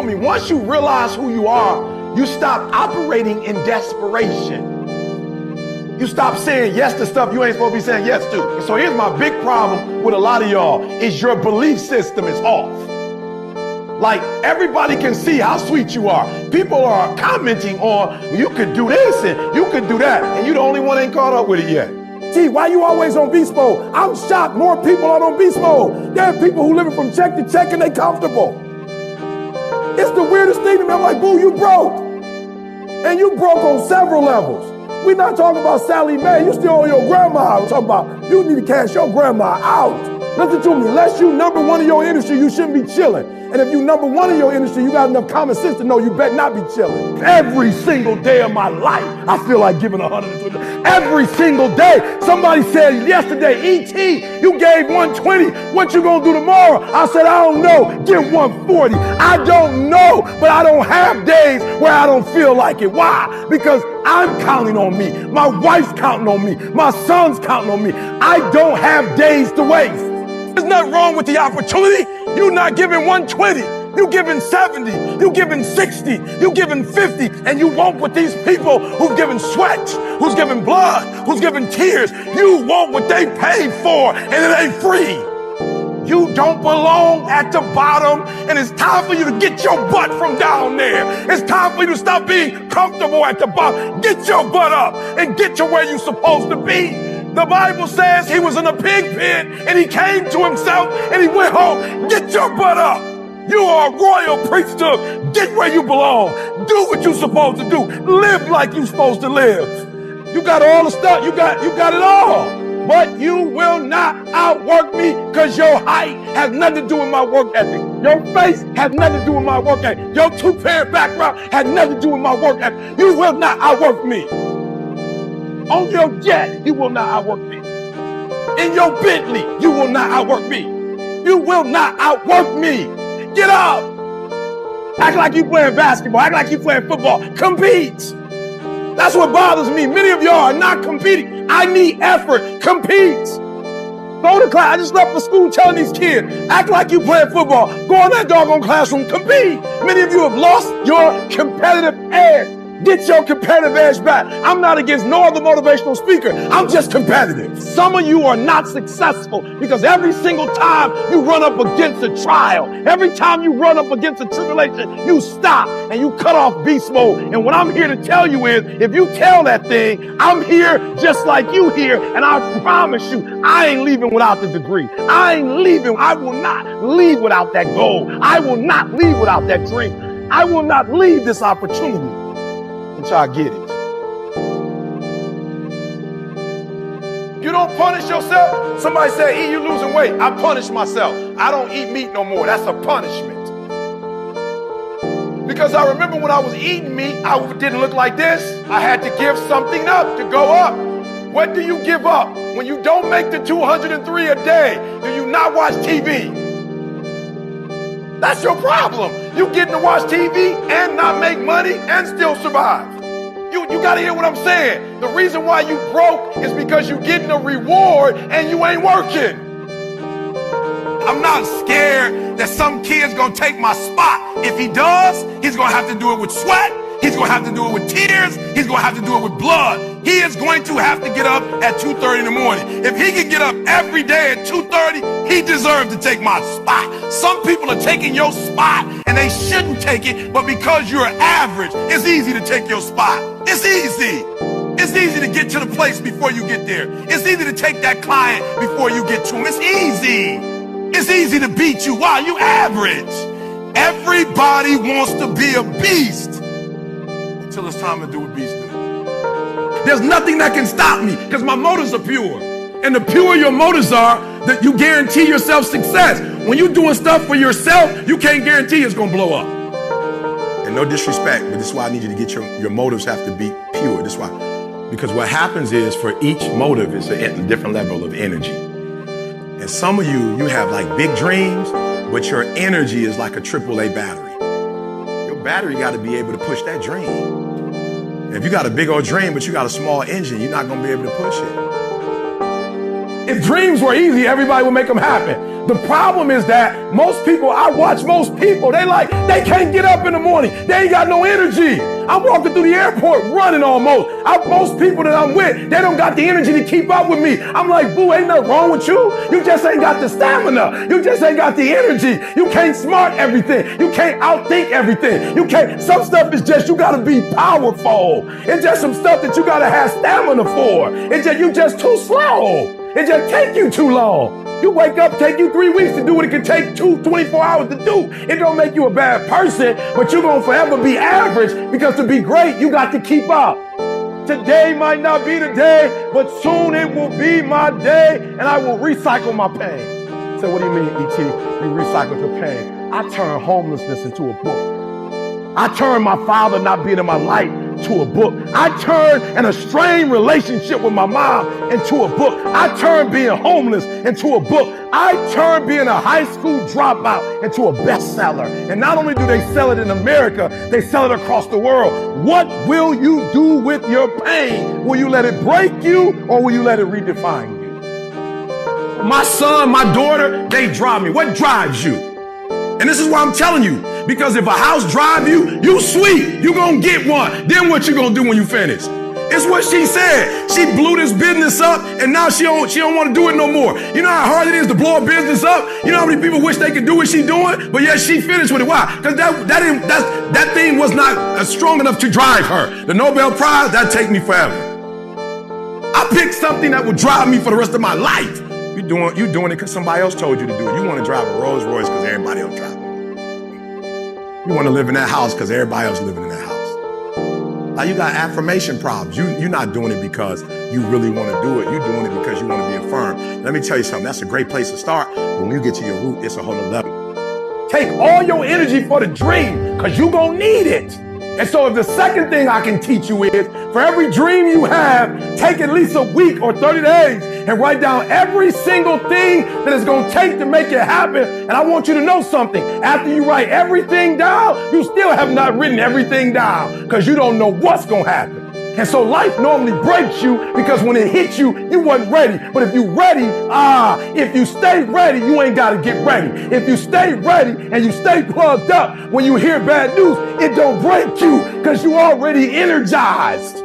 to me. Once you realize who you are, you stop operating in desperation. You stop saying yes to stuff you ain't supposed to be saying yes to. And so here's my big problem with a lot of y'all is your belief system is off. Like, everybody can see how sweet you are. People are commenting on, you could do this and you could do that, and you the only one ain't caught up with it yet. T, why you always on beast mode? I'm shocked more people are on beast mode. There are people who living from check to check and they comfortable. It's the weirdest thing to me. I'm like, boo, you broke. And you broke on several levels. We're not talking about Sally Mae. You still owe your grandma. We're talking about you need to cash your grandma out. Listen to me. Unless you number one in your industry, you shouldn't be chilling. And if you number one in your industry, you got enough common sense to know you better not be chilling. Every single day of my life, I feel like giving 120. Every single day. Somebody said yesterday, E.T., you gave 120. What you gonna do tomorrow? I said, I don't know. Give 140. I don't know, but I don't have days where I don't feel like it. Why? Because I'm counting on me. My wife's counting on me. My son's counting on me. I don't have days to waste. There's nothing wrong with the opportunity. You're not giving 120. You're giving 70. You're giving 60. You're giving 50. And you want what these people who've given sweat, who's given blood, who's given tears, you want what they paid for, and it ain't free. You don't belong at the bottom, and it's time for you to get your butt from down there. It's time for you to stop being comfortable at the bottom. Get your butt up and get to where you're supposed to be. The Bible says he was in a pig pen and he came to himself and he went home. Get your butt up. You are a royal priesthood. Get where you belong. Do what you're supposed to do. Live like you're supposed to live. You got all the stuff. You got it all. But you will not outwork me because your height has nothing to do with my work ethic. Your face has nothing to do with my work ethic. Your two-parent background has nothing to do with my work ethic. You will not outwork me. On your jet, you will not outwork me. In your Bentley, you will not outwork me. You will not outwork me. Get up. Act like you playing basketball. Act like you playing football. Compete. That's what bothers me. Many of y'all are not competing. I need effort. Compete. Go to class. I just left for school telling these kids, act like you playing football. Go in that doggone classroom. Compete. Many of you have lost your competitive edge. Get your competitive edge back. I'm not against no other motivational speaker. I'm just competitive. Some of you are not successful because every single time you run up against a trial, every time you run up against a tribulation, you stop and you cut off beast mode. And what I'm here to tell you is, if you tell that thing, I'm here just like you here, and I promise you, I ain't leaving without the degree. I ain't leaving. I will not leave without that goal. I will not leave without that dream. I will not leave this opportunity until I get it. You don't punish yourself. Somebody said, E, you losing weight. I punish myself. I don't eat meat no more. That's a punishment. Because I remember when I was eating meat, I didn't look like this. I had to give something up to go up. What do you give up? When you don't make the 203 a day, do you not watch TV? That's your problem. You getting to watch TV and not make money and still survive. You got to hear what I'm saying. The reason why you broke is because you getting a reward and you ain't working. I'm not scared that some kid's going to take my spot. If he does, he's going to have to do it with sweat. He's going to have to do it with tears. He's going to have to do it with blood. He is going to have to get up at 2:30 in the morning. If he can get up every day at 2:30, he deserves to take my spot. Some people are taking your spot and they shouldn't take it, but because you're average, it's easy to take your spot. It's easy. It's easy to get to the place before you get there. It's easy to take that client before you get to him. It's easy. It's easy to beat you. Why? You average. Everybody wants to be a beast until it's time to do what beasts do. There's nothing that can stop me because my motives are pure. And the purer your motives are, that you guarantee yourself success. When you're doing stuff for yourself, you can't guarantee it's going to blow up. And no disrespect, but this is why I need you to get your motives have to be pure. This is why. Because what happens is, for each motive is a different level of energy. And some of you have like big dreams, but your energy is like a AAA battery. Your battery got to be able to push that dream. If you got a big old dream, but you got a small engine, you're not going to be able to push it. If dreams were easy, everybody would make them happen. The problem is that most people, I watch most people, they can't get up in the morning. They ain't got no energy. I'm walking through the airport running almost. Most people that I'm with, they don't got the energy to keep up with me. I'm like, boo, ain't nothing wrong with you. You just ain't got the stamina. You just ain't got the energy. You can't smart everything. You can't outthink everything. Some stuff is just, you gotta be powerful. It's just some stuff that you gotta have stamina for. It's just, you just too slow. It just take you too long. You wake up, take you 3 weeks to do what it can take 24 hours to do. It don't make you a bad person, but you're gonna forever be average, because to be great, you got to keep up. Today might not be the day, but soon it will be my day, and I will recycle my pain. So what do you mean, E.T.? You recycle your pain. I turn homelessness into a book. I turn my father not being in my life to a book. I turn an estranged relationship with my mom into a book. I turn being homeless into a book. I turn being a high school dropout into a bestseller. And not only do they sell it in America, they sell it across the world. What will you do with your pain? Will you let it break you, or will you let it redefine you? My son, my daughter, they drive me. What drives you? And this is why I'm telling you, because if a house drive you, you sweet, you gonna get one. Then what you gonna do when you finish? It's what she said. She blew this business up, and now she don't want to do it no more. You know how hard it is to blow a business up? You know how many people wish they could do what she's doing? But yet she finished with it. Why? Because that thing was not strong enough to drive her. The Nobel Prize, that take me forever. I picked something that would drive me for the rest of my life. You doing it because somebody else told you to do it. You want to drive a Rolls Royce because everybody else drives it. You want to live in that house because everybody else living in that house. Now you got affirmation problems. You're not doing it because you really want to do it. You're doing it because you want to be affirmed. Let me tell you something. That's a great place to start. When you get to your root, it's a whole other level. Take all your energy for the dream, because you're going to need it. And so if the second thing I can teach you is, for every dream you have, take at least a week or 30 days and write down every single thing that it's going to take to make it happen. And I want you to know something. After you write everything down, you still have not written everything down, because you don't know what's going to happen. And so life normally breaks you, because when it hits you, you wasn't ready. But if you ready, if you stay ready, you ain't got to get ready. If you stay ready and you stay plugged up, when you hear bad news, it don't break you, because you already energized.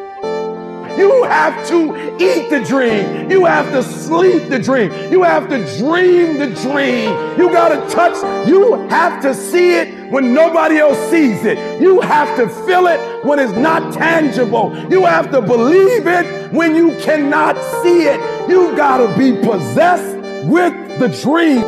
You have to eat the dream. You have to sleep the dream. You have to dream the dream. You got to touch. You have to see it when nobody else sees it. You have to feel it when it's not tangible. You have to believe it when you cannot see it. You got to be possessed with the dream.